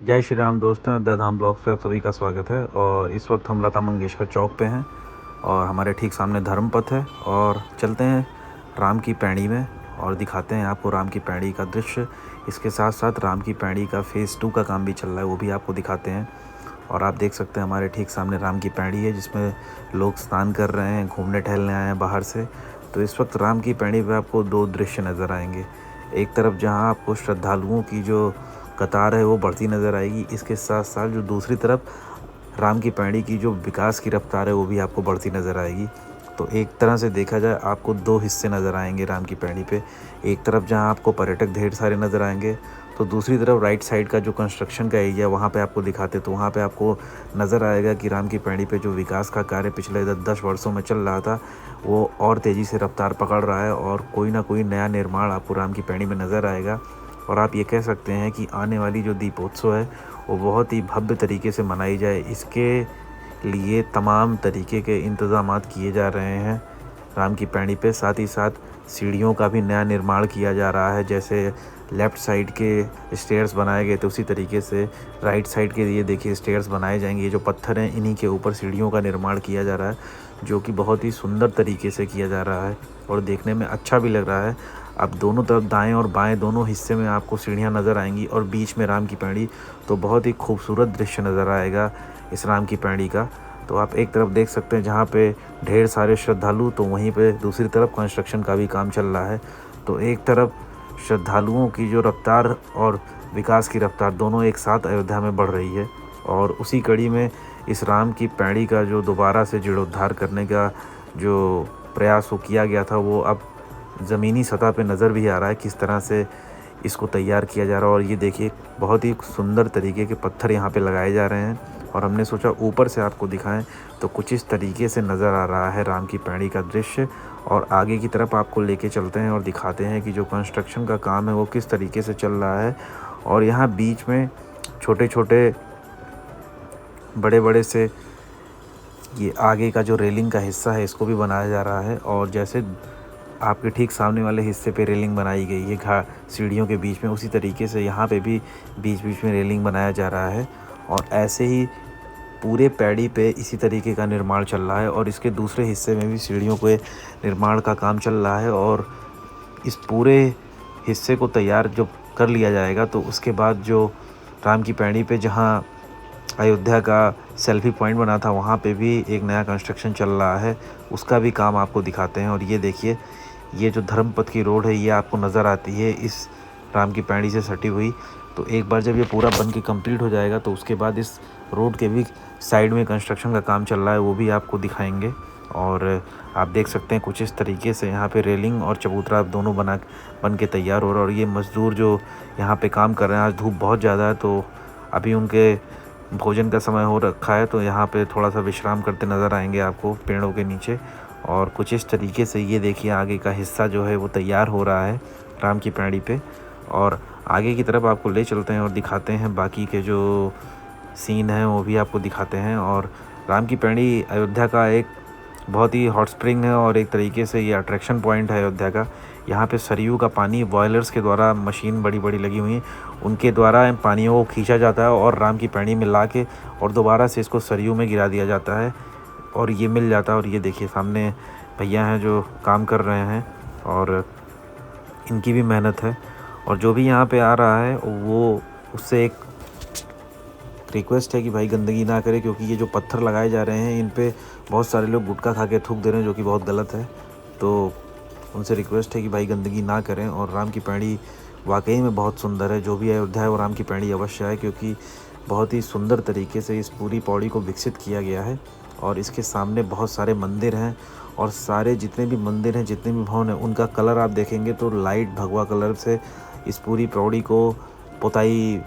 जय श्री राम दोस्तों, the Dham blogs पे आप सभी का स्वागत है। और इस वक्त हम लता मंगेशकर चौक पे हैं और हमारे ठीक सामने धर्मपथ है। और चलते हैं राम की पैड़ी में और दिखाते हैं आपको राम की पैड़ी का दृश्य। इसके साथ साथ राम की पैड़ी का फेज़ 2 का काम भी चल रहा है, वो भी आपको दिखाते हैं। और आप देख सकते हैं हमारे ठीक सामने राम की पैड़ी है, जिसमें लोग स्नान कर रहे हैं, घूमने टहलने आए हैं बाहर से। तो इस वक्त राम की पैड़ी पे आपको दो दृश्य नज़र आएंगे। एक तरफ जहां आपको श्रद्धालुओं की जो कतार है वो बढ़ती नज़र आएगी, इसके साथ साथ जो दूसरी तरफ राम की पैड़ी की जो विकास की रफ्तार है वो भी आपको बढ़ती नज़र आएगी। तो एक तरह से देखा जाए आपको दो हिस्से नज़र आएंगे राम की पैड़ी पे। एक तरफ जहां आपको पर्यटक ढेर सारे नज़र आएंगे, तो दूसरी तरफ राइट साइड का जो कंस्ट्रक्शन का एरिया वहाँ पे आपको दिखाते, तो वहाँ पे आपको नज़र आएगा कि राम की पैड़ी पे जो विकास का कार्य पिछले 10 वर्षों में चल रहा था वो और तेज़ी से रफ्तार पकड़ रहा है और कोई ना कोई नया निर्माण आपको राम की पैड़ी में नज़र आएगा। और आप ये कह सकते हैं कि आने वाली जो दीपोत्सव है वो बहुत ही भव्य तरीके से मनाई जाए, इसके लिए तमाम तरीके के इंतज़ामात किए जा रहे हैं राम की पैड़ी पे। साथ ही साथ सीढ़ियों का भी नया निर्माण किया जा रहा है। जैसे लेफ़्ट साइड के स्टेयर्स बनाए गए थे, उसी तरीके से राइट साइड के लिए देखिए स्टेयर्स बनाए जाएंगे। ये जो पत्थर हैं इन्हीं के ऊपर सीढ़ियों का निर्माण किया जा रहा है, जो कि बहुत ही सुंदर तरीके से किया जा रहा है और देखने में अच्छा भी लग रहा है। अब दोनों तरफ दाएं और बाएं दोनों हिस्से में आपको सीढ़ियां नज़र आएंगी और बीच में राम की पैड़ी, तो बहुत ही खूबसूरत दृश्य नज़र आएगा इस राम की पैड़ी का। तो आप एक तरफ देख सकते हैं जहाँ पे ढेर सारे श्रद्धालु, तो वहीं पे दूसरी तरफ कंस्ट्रक्शन का भी काम चल रहा है। तो एक तरफ श्रद्धालुओं की जो रफ्तार और विकास की रफ्तार दोनों एक साथ अयोध्या में बढ़ रही है, और उसी कड़ी में इस राम की पैड़ी का जो दोबारा से जीर्णोद्धार करने का जो प्रयास वो किया गया था, वो अब ज़मीनी सतह पे नज़र भी आ रहा है किस तरह से इसको तैयार किया जा रहा है। और ये देखिए बहुत ही सुंदर तरीके के पत्थर यहाँ पे लगाए जा रहे हैं, और हमने सोचा ऊपर से आपको दिखाएं। तो कुछ इस तरीके से नज़र आ रहा है राम की पैड़ी का दृश्य। और आगे की तरफ आपको लेके चलते हैं और दिखाते हैं कि जो कंस्ट्रक्शन का काम है वो किस तरीके से चल रहा है। और यहाँ बीच में छोटे छोटे बड़े बड़े से ये आगे का जो रेलिंग का हिस्सा है इसको भी बनाया जा रहा है। और जैसे आपके ठीक सामने वाले हिस्से पे रेलिंग बनाई गई है सीढ़ियों के बीच में, उसी तरीके से यहाँ पे भी बीच बीच में रेलिंग बनाया जा रहा है। और ऐसे ही पूरे पैड़ी पे इसी तरीके का निर्माण चल रहा है, और इसके दूसरे हिस्से में भी सीढ़ियों के निर्माण का काम चल रहा है। और इस पूरे हिस्से को तैयार जब कर लिया जाएगा तो उसके बाद जो राम की पैड़ी पे जहाँ अयोध्या का सेल्फी पॉइंट बना था वहाँ पे भी एक नया कंस्ट्रक्शन चल रहा है, उसका भी काम आपको दिखाते हैं। और ये देखिए ये जो धर्मपथ की रोड है ये आपको नज़र आती है इस राम की पैड़ी से सटी हुई। तो एक बार जब ये पूरा बन के कंप्लीट हो जाएगा तो उसके बाद इस रोड के भी साइड में कंस्ट्रक्शन का काम चल रहा है, वो भी आपको दिखाएंगे। और आप देख सकते हैं कुछ इस तरीके से यहाँ पे रेलिंग और चबूतरा दोनों बन के तैयार हो रहा है। और ये मज़दूर जो यहाँ पे काम कर रहे हैं, आज धूप बहुत ज़्यादा है तो अभी उनके भोजन का समय हो रखा है, तो यहाँ पे थोड़ा सा विश्राम करते नज़र आएंगे आपको पेड़ों के नीचे। और कुछ इस तरीके से ये देखिए आगे का हिस्सा जो है वो तैयार हो रहा है राम की पैड़ी पे। और आगे की तरफ आपको ले चलते हैं और दिखाते हैं बाकी के जो सीन हैं वो भी आपको दिखाते हैं। और राम की पैड़ी अयोध्या का एक बहुत ही हॉट स्प्रिंग है और एक तरीके से ये अट्रैक्शन पॉइंट है अयोध्या का। यहाँ पे सरयू का पानी बॉयलर्स के द्वारा, मशीन बड़ी बड़ी लगी हुई हैं, उनके द्वारा पानियों को खींचा जाता है और राम की पैड़ी में ला के और दोबारा से इसको सरयू में गिरा दिया जाता है और ये मिल जाता है। और ये देखिए सामने भैया हैं जो काम कर रहे हैं और इनकी भी मेहनत है। और जो भी यहाँ पे आ रहा है वो उससे एक रिक्वेस्ट है कि भाई गंदगी ना करे, क्योंकि ये जो पत्थर लगाए जा रहे हैं इन पे बहुत सारे लोग गुटखा खा के थूक दे रहे हैं, जो कि बहुत गलत है। तो उनसे रिक्वेस्ट है कि भाई गंदगी ना करें। और राम की पैड़ी वाकई में बहुत सुंदर है, जो भी अयोध्या है वो राम की पैड़ी अवश्य है, क्योंकि बहुत ही सुंदर तरीके से इस पूरी पौड़ी को विकसित किया गया है। और इसके सामने बहुत सारे मंदिर हैं, और सारे जितने भी मंदिर हैं, जितने भी भवन हैं, उनका कलर आप देखेंगे तो लाइट भगवा कलर से इस पूरी पौड़ी को पुताई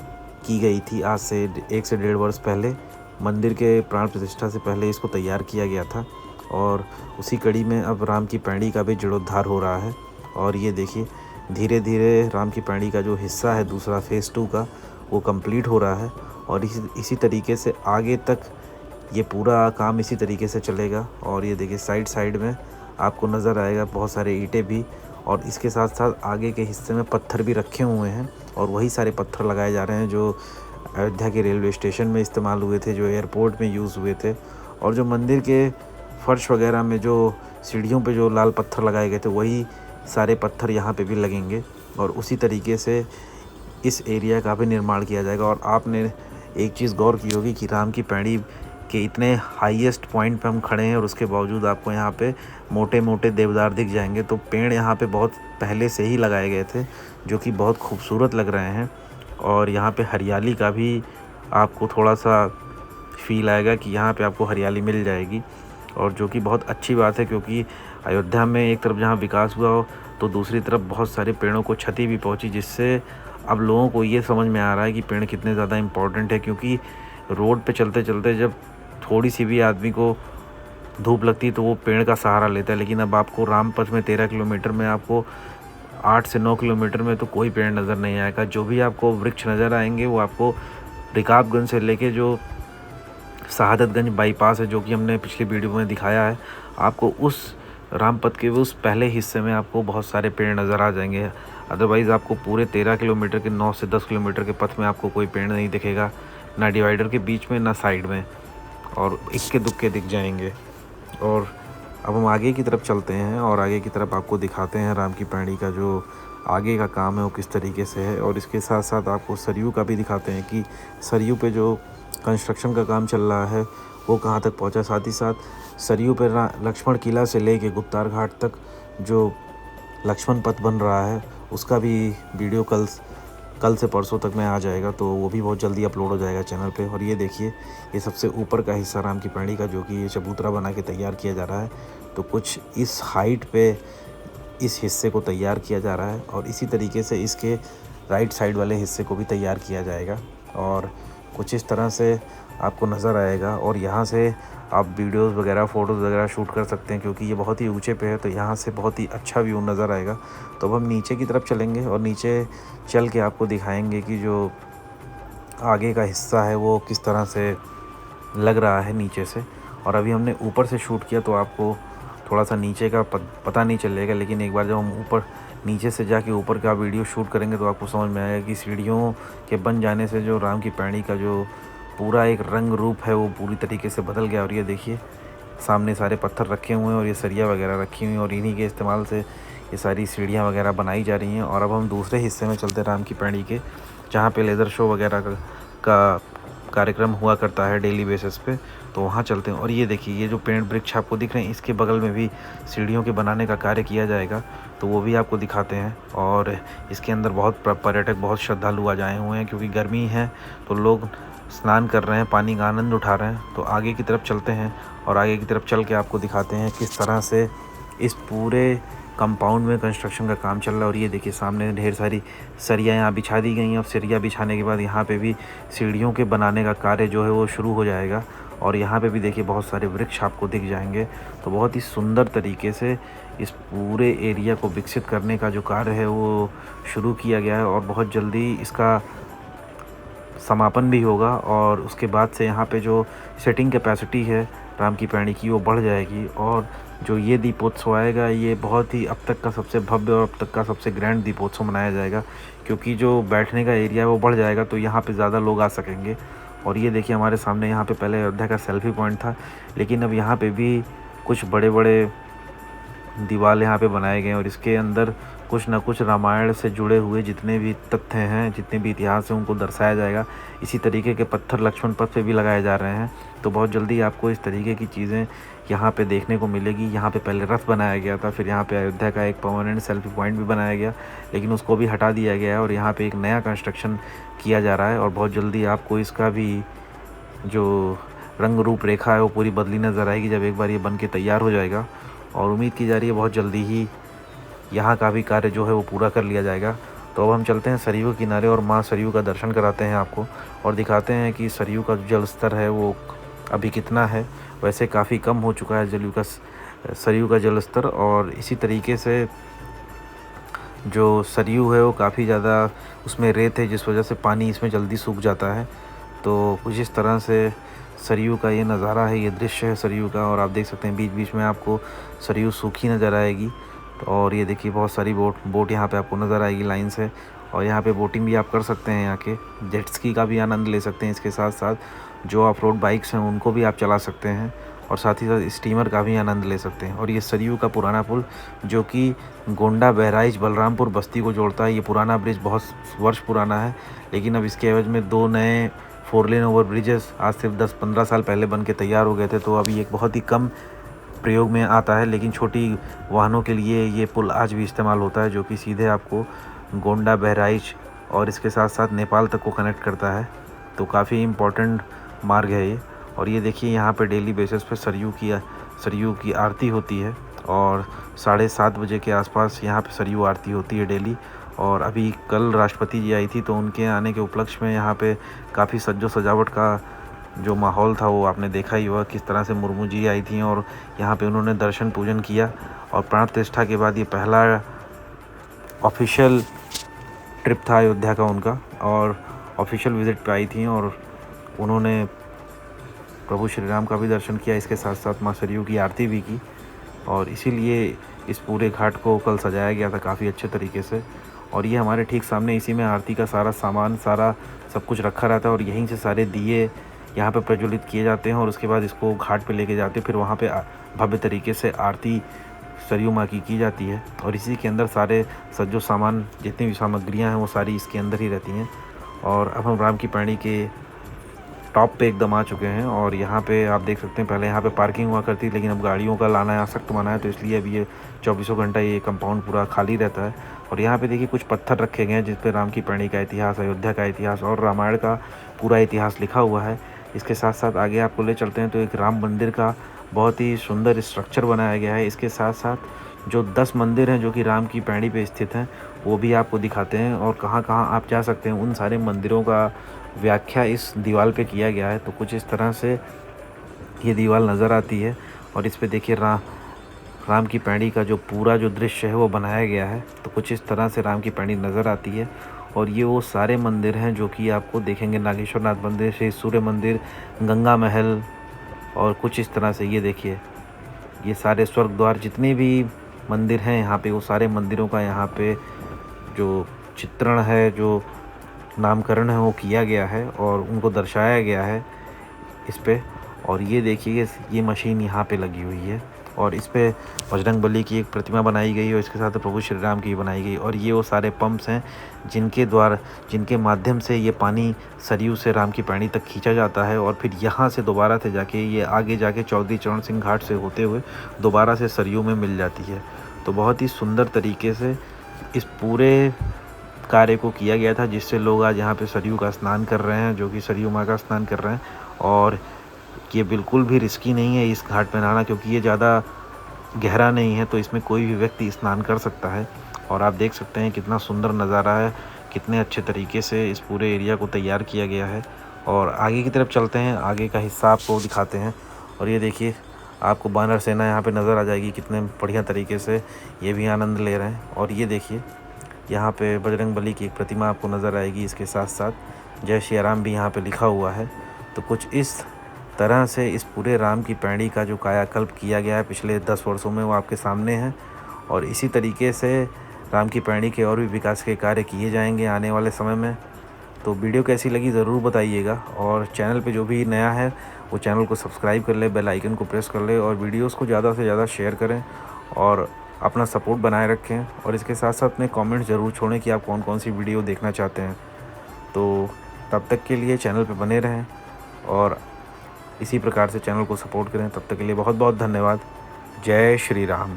की गई थी। आज से 1 से 1.5 वर्ष पहले मंदिर के प्राण प्रतिष्ठा से पहले इसको तैयार किया गया था। और उसी कड़ी में अब राम की पैड़ी का भी जीर्णोद्धार हो रहा है। और ये देखिए धीरे धीरे राम की पैड़ी का जो हिस्सा है दूसरा फेज़ 2 का, वो कंप्लीट हो रहा है। और इसी तरीके से आगे तक ये पूरा काम इसी तरीके से चलेगा। और ये देखिए साइड साइड में आपको नज़र आएगा बहुत सारे ईंटें भी, और इसके साथ साथ आगे के हिस्से में पत्थर भी रखे हुए हैं, और वही सारे पत्थर लगाए जा रहे हैं जो अयोध्या के रेलवे स्टेशन में इस्तेमाल हुए थे, जो एयरपोर्ट में यूज़ हुए थे, और जो मंदिर के फर्श वगैरह में जो सीढ़ियों पे जो लाल पत्थर लगाए गए थे वही सारे पत्थर यहाँ पे भी लगेंगे और उसी तरीके से इस एरिया का भी निर्माण किया जाएगा। और आपने एक चीज़ गौर की होगी कि राम की पैड़ी के इतने हाईएस्ट पॉइंट पे हम खड़े हैं और उसके बावजूद आपको यहाँ पे मोटे मोटे देवदार दिख जाएंगे। तो पेड़ यहाँ पे बहुत पहले से ही लगाए गए थे जो कि बहुत खूबसूरत लग रहे हैं, और यहाँ पे हरियाली का भी आपको थोड़ा सा फील आएगा कि यहाँ पे आपको हरियाली मिल जाएगी, और जो कि बहुत अच्छी बात है क्योंकि अयोध्या में एक तरफ जहाँ विकास हुआ हो तो दूसरी तरफ बहुत सारे पेड़ों को क्षति भी पहुँची, जिससे अब लोगों को ये समझ में आ रहा है कि पेड़ कितने ज़्यादा इम्पोर्टेंट है। क्योंकि रोड पे चलते चलते जब थोड़ी सी भी आदमी को धूप लगती है तो वो पेड़ का सहारा लेता है, लेकिन अब आपको रामपथ में 13 किलोमीटर में आपको 8 से 9 किलोमीटर में तो कोई पेड़ नज़र नहीं आएगा। जो भी आपको वृक्ष नज़र आएंगे वो आपको रिकाबगंज से लेके जो शहादतगंज बाईपास है, जो कि हमने पिछली वीडियो में दिखाया है, आपको उस रामपथ के उस पहले हिस्से में आपको बहुत सारे पेड़ नज़र आ जाएंगे। अदरवाइज़ आपको पूरे 13 किलोमीटर के 9 से 10 किलोमीटर के पथ में आपको कोई पेड़ नहीं दिखेगा, ना डिवाइडर के बीच में ना साइड में, और इक्के दुक्के दिख जाएंगे। और अब हम आगे की तरफ चलते हैं और आगे की तरफ आपको दिखाते हैं राम की पैड़ी का जो आगे का काम है वो किस तरीके से है, और इसके साथ साथ आपको सरयू का भी दिखाते हैं कि सरयू पे जो कंस्ट्रक्शन का काम चल रहा है वो कहाँ तक पहुँचा। साथ ही साथ सरयू पे लक्ष्मण किला से लेके गुप्तार घाट तक जो लक्ष्मण पथ बन रहा है उसका भी वीडियो कल से परसों तक में आ जाएगा, तो वो भी बहुत जल्दी अपलोड हो जाएगा चैनल पे। और ये देखिए, ये सबसे ऊपर का हिस्सा राम की पैड़ी का जो कि ये चबूतरा बना के तैयार किया जा रहा है, तो कुछ इस हाइट पे इस हिस्से को तैयार किया जा रहा है और इसी तरीके से इसके राइट साइड वाले हिस्से को भी तैयार किया जाएगा, और कुछ इस तरह से आपको नज़र आएगा। और यहाँ से आप वीडियोस वगैरह फ़ोटोज़ वगैरह शूट कर सकते हैं क्योंकि ये बहुत ही ऊंचे पे है, तो यहाँ से बहुत ही अच्छा व्यू नज़र आएगा। तो अब हम नीचे की तरफ चलेंगे और नीचे चल के आपको दिखाएंगे कि जो आगे का हिस्सा है वो किस तरह से लग रहा है नीचे से। और अभी हमने ऊपर से शूट किया तो आपको थोड़ा सा नीचे का पता नहीं चलेगा, लेकिन एक बार जब हम ऊपर नीचे से जाके ऊपर का वीडियो शूट करेंगे तो आपको समझ में आएगा कि सीढ़ियों के बन जाने से जो राम की पैड़ी का जो पूरा एक रंग रूप है वो पूरी तरीके से बदल गया। और ये देखिए, सामने सारे पत्थर रखे हुए हैं और ये सरिया वगैरह रखी हुई हैं और इन्हीं के इस्तेमाल से ये सारी सीढ़ियाँ वगैरह बनाई जा रही हैं। और अब हम दूसरे हिस्से में चलते हैं राम की पैड़ी के, जहाँ पे लेज़र शो वगैरह का कार्यक्रम हुआ करता है डेली बेसिस पे, तो वहाँ चलते हैं। और ये देखिए, ये जो पेड़ वृक्ष आपको दिख रहे हैं इसके बगल में भी सीढ़ियों के बनाने का कार्य किया जाएगा, तो वो भी आपको दिखाते हैं। और इसके अंदर बहुत पर्यटक, बहुत श्रद्धालु आ जाए हुए हैं क्योंकि गर्मी है तो लोग स्नान कर रहे हैं, पानी का आनंद उठा रहे हैं। तो आगे की तरफ चलते हैं और आगे की तरफ चल के आपको दिखाते हैं किस तरह से इस पूरे कंपाउंड में कंस्ट्रक्शन का काम चल रहा है। और ये देखिए, सामने ढेर सारी सरिया यहाँ बिछा दी गई हैं। अब सरिया बिछाने के बाद यहाँ पे भी सीढ़ियों के बनाने का कार्य जो है वो शुरू हो जाएगा। और यहाँ पे भी देखिए बहुत सारे वृक्ष आपको दिख जाएंगे। तो बहुत ही सुंदर तरीके से इस पूरे एरिया को विकसित करने का जो कार्य है वो शुरू किया गया है और बहुत जल्दी इसका समापन भी होगा। और उसके बाद से यहाँ पे जो सेटिंग कैपेसिटी है राम की पैड़ी की वो बढ़ जाएगी। और जो ये दीपोत्सव आएगा ये बहुत ही अब तक का सबसे भव्य और अब तक का सबसे ग्रैंड दीपोत्सव मनाया जाएगा, क्योंकि जो बैठने का एरिया है वो बढ़ जाएगा तो यहाँ पे ज़्यादा लोग आ सकेंगे। और ये देखिए, हमारे सामने यहाँ पे पहले अयोध्या का सेल्फी पॉइंट था, लेकिन अब यहाँ पे भी कुछ बड़े बड़े दीवार यहाँ पे बनाए गए हैं और इसके अंदर कुछ ना कुछ रामायण से जुड़े हुए जितने भी तथ्य हैं, जितने भी इतिहास हैं उनको दर्शाया जाएगा। इसी तरीके के पत्थर लक्ष्मण पथ पे भी लगाए जा रहे हैं, तो बहुत जल्दी आपको इस तरीके की चीज़ें यहाँ पे देखने को मिलेगी। यहाँ पे पहले रथ बनाया गया था, फिर यहाँ पे अयोध्या का एक परमानेंट सेल्फी पॉइंट भी बनाया गया, लेकिन उसको भी हटा दिया गया है और यहाँ पे एक नया कंस्ट्रक्शन किया जा रहा है। और बहुत जल्दी आपको इसका भी जो रंग रूप रेखा है वो पूरी बदली नज़र आएगी जब एक बार ये बन के तैयार हो जाएगा। और उम्मीद की जा रही है बहुत जल्दी ही यहाँ का भी कार्य जो है वो पूरा कर लिया जाएगा। तो अब हम चलते हैं सरयू किनारे और माँ सरयू का दर्शन कराते हैं आपको और दिखाते हैं कि सरयू का जल स्तर है वो अभी कितना है। वैसे काफ़ी कम हो चुका है सरयू का जल स्तर, और इसी तरीके से जो सरयू है वो काफ़ी ज़्यादा उसमें रेत है जिस वजह से पानी इसमें जल्दी सूख जाता है। तो कुछ इस तरह से सरयू का ये नज़ारा है, ये दृश्य है सरयू का। और आप देख सकते हैं बीच बीच में आपको सरयू सूखी नज़र आएगी। और ये देखिए बहुत सारी बोट यहाँ पे आपको नज़र आएगी लाइन से। और यहाँ पे बोटिंग भी आप कर सकते हैं, यहाँ के जेट स्की का भी आनंद ले सकते हैं। इसके साथ साथ जो ऑफ रोड बाइक्स हैं उनको भी आप चला सकते हैं और साथ ही साथ स्टीमर का भी आनंद ले सकते हैं। और ये सरयू का पुराना पुल जो कि गोंडा, बहराइच, बलरामपुर, बस्ती को जोड़ता है। ये पुराना ब्रिज बहुत वर्ष पुराना है, लेकिन अब इसके एवज में 2 नए 4 लेन ओवर ब्रिजेस आज से 10-15 साल पहले बन के तैयार हो गए थे। तो अभी एक बहुत ही कम प्रयोग में आता है, लेकिन छोटी वाहनों के लिए ये पुल आज भी इस्तेमाल होता है, जो कि सीधे आपको गोंडा, बहराइच और इसके साथ साथ नेपाल तक को कनेक्ट करता है। तो काफ़ी इम्पोर्टेंट मार्ग है ये। और ये देखिए यहाँ पे डेली बेसिस पे सरयू की आरती होती है और 7:30 बजे के आसपास यहाँ पे सरयू आरती होती है डेली। और अभी कल राष्ट्रपति जी आई थी, तो उनके आने के उपलक्ष्य में यहाँ पे काफ़ी सजावट का जो माहौल था वो आपने देखा ही होगा, किस तरह से मुर्मू जी आई थी और यहाँ पे उन्होंने दर्शन पूजन किया। और प्राण प्रतिष्ठा के बाद ये पहला ऑफिशियल ट्रिप था अयोध्या का उनका, और ऑफिशियल विज़िट पे आई थी और उन्होंने प्रभु श्री राम का भी दर्शन किया। इसके साथ साथ माँ सरयू की आरती भी की और इसीलिए इस पूरे घाट को कल सजाया गया था काफ़ी अच्छे तरीके से। और ये हमारे ठीक सामने इसी में आरती का सारा सामान, सारा सब कुछ रखा रहता है और यहीं से सारे दिए यहाँ पे प्रज्वलित किए जाते हैं और उसके बाद इसको घाट पे लेके जाते हैं। फिर वहाँ पे भव्य तरीके से आरती सरयू माँ की जाती है और इसी के अंदर सारे सज्जो सामान, जितनी भी सामग्रियाँ हैं वो सारी इसके अंदर ही रहती हैं। और अब हम राम की पैड़ी के टॉप पे एकदम आ चुके हैं और यहाँ पे आप देख सकते हैं पहले यहाँ पे पार्किंग हुआ करती थी, लेकिन अब गाड़ियों का लाना है सख्त मना है, तो इसलिए अभी ये 24 घंटा ये कंपाउंड पूरा खाली रहता है। और यहाँ पे देखिए कुछ पत्थर रखे गए हैं जिस पे राम की पैड़ी का इतिहास, अयोध्या का इतिहास और रामायण का पूरा इतिहास लिखा हुआ है। इसके साथ साथ आगे आपको ले चलते हैं तो एक राम मंदिर का बहुत ही सुंदर स्ट्रक्चर बनाया गया है। इसके साथ साथ जो 10 मंदिर हैं जो कि राम की पैड़ी पे स्थित हैं वो भी आपको दिखाते हैं और कहाँ कहाँ आप जा सकते हैं। उन सारे मंदिरों का व्याख्या इस दीवार पे किया गया है। तो कुछ इस तरह से ये दीवार नज़र आती है और इस पे देखिए राम की पैड़ी का जो पूरा जो दृश्य है वो बनाया गया है। तो कुछ इस तरह से राम की पैड़ी नज़र आती है और ये वो सारे मंदिर हैं जो कि आपको देखेंगे, नागेश्वर नाथ मंदिर, श्री सूर्य मंदिर, गंगा महल और कुछ इस तरह से। ये देखिए ये सारे स्वर्ग द्वार, जितने भी मंदिर हैं यहाँ पे, वो सारे मंदिरों का यहाँ पे जो चित्रण है, जो नामकरण है वो किया गया है और उनको दर्शाया गया है इस पे। और ये देखिए ये मशीन यहाँ पे लगी हुई है और इस पे बजरंगबली की एक प्रतिमा बनाई गई है और इसके साथ प्रभु श्री राम की बनाई गई। और ये वो सारे पंप्स हैं जिनके माध्यम से ये पानी सरयू से राम की पैड़ी तक खींचा जाता है और फिर यहाँ से दोबारा से जाके ये आगे जाके चौधरी चरण सिंह घाट से होते हुए दोबारा से सरयू में मिल जाती है। तो बहुत ही सुंदर तरीके से इस पूरे कार्य को किया गया था, जिससे लोग आज यहाँ पे सरयू का स्नान कर रहे हैं, जो कि सरयू माँ का स्नान कर रहे हैं। और ये बिल्कुल भी रिस्की नहीं है इस घाट पे नहाना, क्योंकि ये ज़्यादा गहरा नहीं है, तो इसमें कोई भी व्यक्ति स्नान कर सकता है। और आप देख सकते हैं कितना सुंदर नज़ारा है, कितने अच्छे तरीके से इस पूरे एरिया को तैयार किया गया है। और आगे की तरफ चलते हैं, आगे का हिस्सा आपको दिखाते हैं। और ये देखिए आपको बानर सेना यहाँ पे नज़र आ जाएगी, कितने बढ़िया तरीके से ये भी आनंद ले रहे हैं। और ये देखिए यहाँ पे बजरंगबली की एक प्रतिमा आपको नज़र आएगी, इसके साथ साथ जय श्री राम भी यहाँ पे लिखा हुआ है। तो कुछ इस तरह से इस पूरे राम की पैड़ी का जो कायाकल्प किया गया है पिछले 10 वर्षों में, वो आपके सामने है। और इसी तरीके से राम की पैड़ी के और भी विकास के कार्य किए जाएंगे आने वाले समय में। तो वीडियो कैसी लगी ज़रूर बताइएगा और चैनल पे जो भी नया है वो चैनल को सब्सक्राइब कर ले, बेल आइकन को प्रेस कर ले और वीडियोस को ज़्यादा से ज़्यादा शेयर करें और अपना सपोर्ट बनाए रखें। और इसके साथ साथ अपने कमेंट ज़रूर छोड़ें कि आप कौन कौन सी वीडियो देखना चाहते हैं। तो तब तक के लिए चैनल पे बने रहें और इसी प्रकार से चैनल को सपोर्ट करें। तब तक के लिए बहुत बहुत धन्यवाद। जय श्री राम।